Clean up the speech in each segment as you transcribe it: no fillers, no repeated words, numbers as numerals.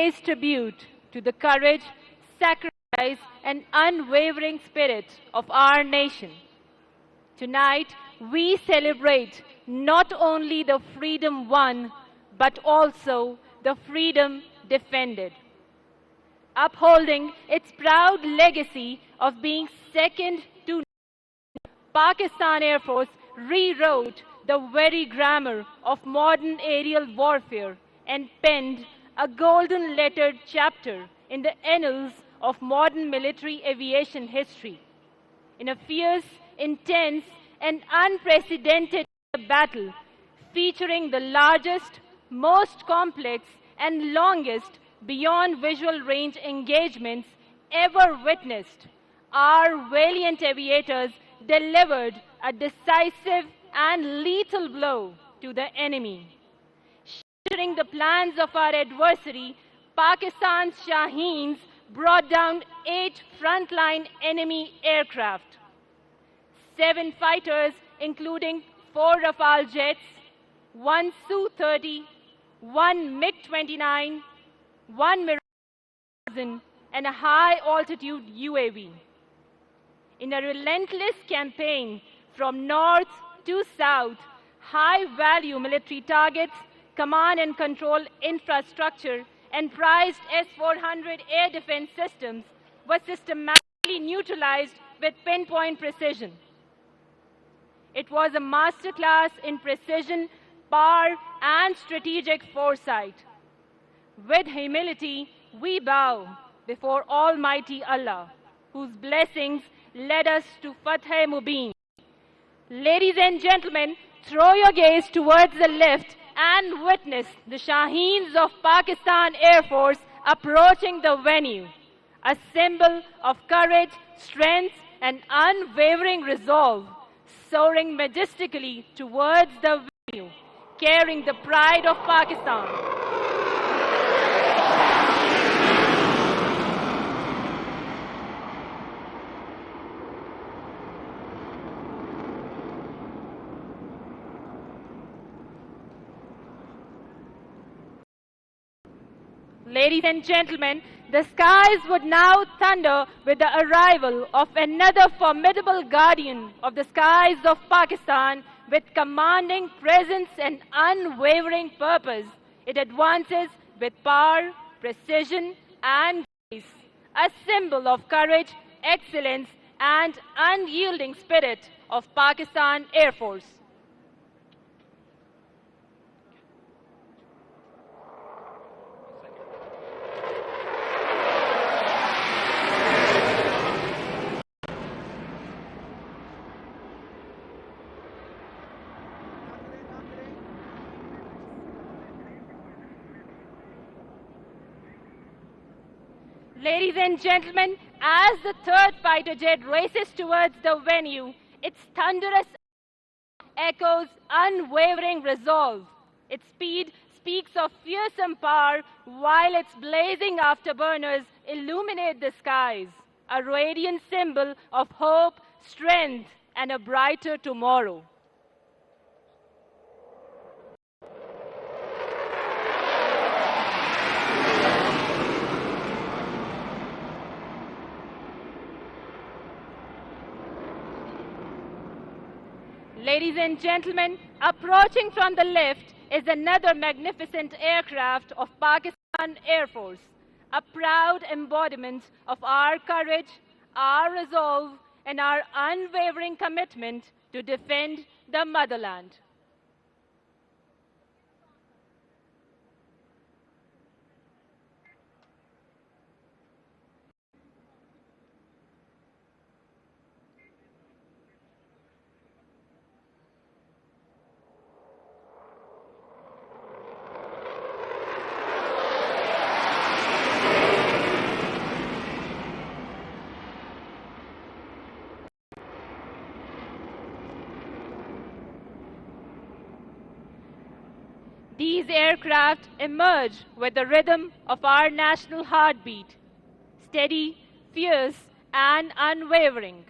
pays tribute to the courage, sacrifice, and unwavering spirit of our nation. Tonight, we celebrate not only the freedom won, but also the freedom defended. Upholding its proud legacy of being second to none, Pakistan Air Force rewrote the very grammar of modern aerial warfare and penned a golden lettered chapter in the annals of modern military aviation history. In a fierce, intense, and unprecedented battle featuring the largest, most complex, and longest beyond visual range engagements ever witnessed, our valiant aviators delivered a decisive and lethal blow to the enemy. Shattering the plans of our adversary, Pakistan's Shaheens brought down 8 frontline enemy aircraft. 7 fighters, including 4 Rafale jets, 1 Su-30, 1 MiG-29, 1 Mirage, and a high-altitude UAV. In a relentless campaign from north to south, high-value military targets, command and control infrastructure, and prized S-400 air defense systems were systematically neutralized with pinpoint precision. It was a masterclass in precision, power, and strategic foresight. With humility, we bow before Almighty Allah, whose blessings led us to Fateh Mubin. Ladies and gentlemen, throw your gaze towards the left and witness the Shaheens of Pakistan Air Force approaching the venue, a symbol of courage, strength, and unwavering resolve, soaring majestically towards the venue, carrying the pride of Pakistan. Ladies and gentlemen, the skies would now thunder with the arrival of another formidable guardian of the skies of Pakistan with commanding presence and unwavering purpose. It advances with power, precision, and grace, a symbol of courage, excellence, and unyielding spirit of Pakistan Air Force. Ladies and gentlemen, as the third fighter jet races towards the venue, its thunderous echoes unwavering resolve. Its speed speaks of fearsome power, while its blazing afterburners illuminate the skies, a radiant symbol of hope, strength, and a brighter tomorrow. Ladies and gentlemen, approaching from the left is another magnificent aircraft of Pakistan Air Force, a proud embodiment of our courage, our resolve, and our unwavering commitment to defend the motherland. These aircraft emerge with the rhythm of our national heartbeat, steady, fierce, and unwavering.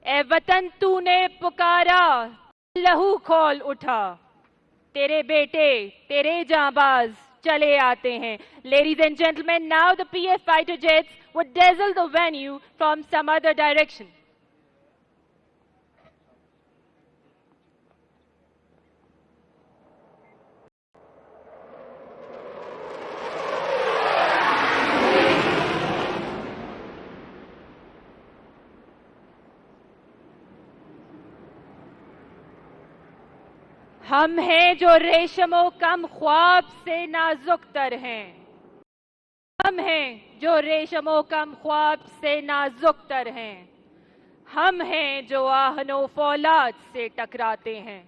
ए वतन तूने पुकारा लहू खोल उठा तेरे बेटे तेरे जांबाज चले आते हैं. Ladies and gentlemen, now the PF fighter jets would dazzle the venue from some other direction. हम हैं जो रेशमो कम ख्वाब से नाजुक तर हैं. हम हैं जो रेशमो कम ख्वाब से नाजुक तर हैं. हम हैं जो आहनो फौलाद से टकराते हैं.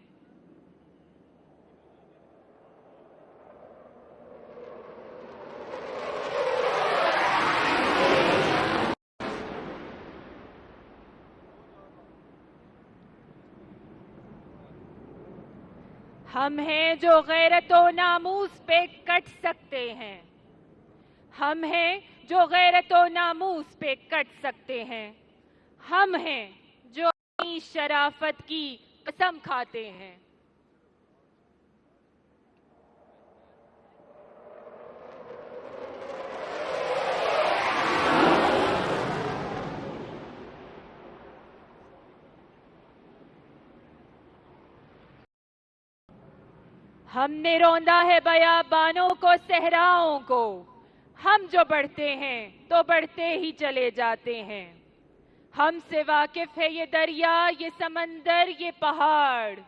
हम हैं जो गैरतो नामूस पे कट सकते हैं. हम हैं जो गैरतो नामूस पे कट सकते हैं. हम हैं जो अपनी शराफत की कसम खाते हैं. हमने रौंदा है बयाबानों को, सहराओं को. हम जो बढ़ते हैं तो बढ़ते ही चले जाते हैं. हमसे वाकिफ है ये दरिया, ये समंदर, ये पहाड़.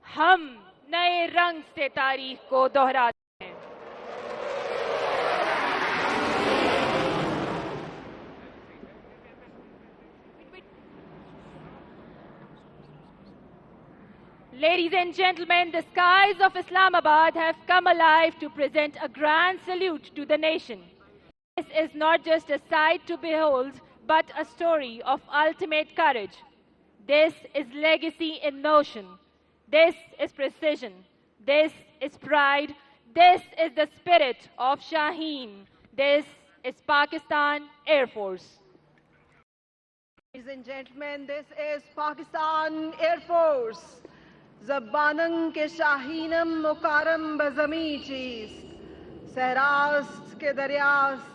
हम नए रंग से तारीख को दोहराते हैं. Ladies and gentlemen, the skies of Islamabad have come alive to present a grand salute to the nation. This is not just a sight to behold, but a story of ultimate courage. This is legacy in motion. This is precision. This is pride. This is the spirit of Shaheen. This is Pakistan Air Force. Ladies and gentlemen, this is Pakistan Air Force. ज़बानन के शाहीनम मुकारम बज़मी चीज़, सहरास्त के दरियास्त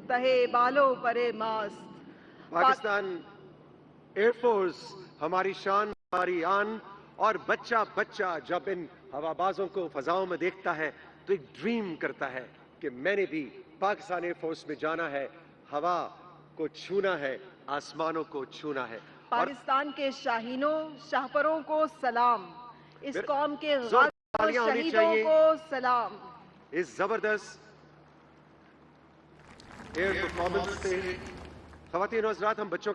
तहे बालों परे मास्त. Pakistan air force हमारी शान, हमारी आन. और बच्चा बच्चा जब इन हवाबाजों को फजाओं में देखता है तो एक ड्रीम करता है कि मैंने भी पाकिस्तान एयरफोर्स में जाना है, हवा को छूना है, आसमानों को छूना है. पाकिस्तान के शाहीनों, शाहपरों को सलाम. इस कौम के शहीदों को सलाम. इस जबरदस्त एयर परफॉर्मेंस से ख़वातीन और हज़रात, हम बच्चों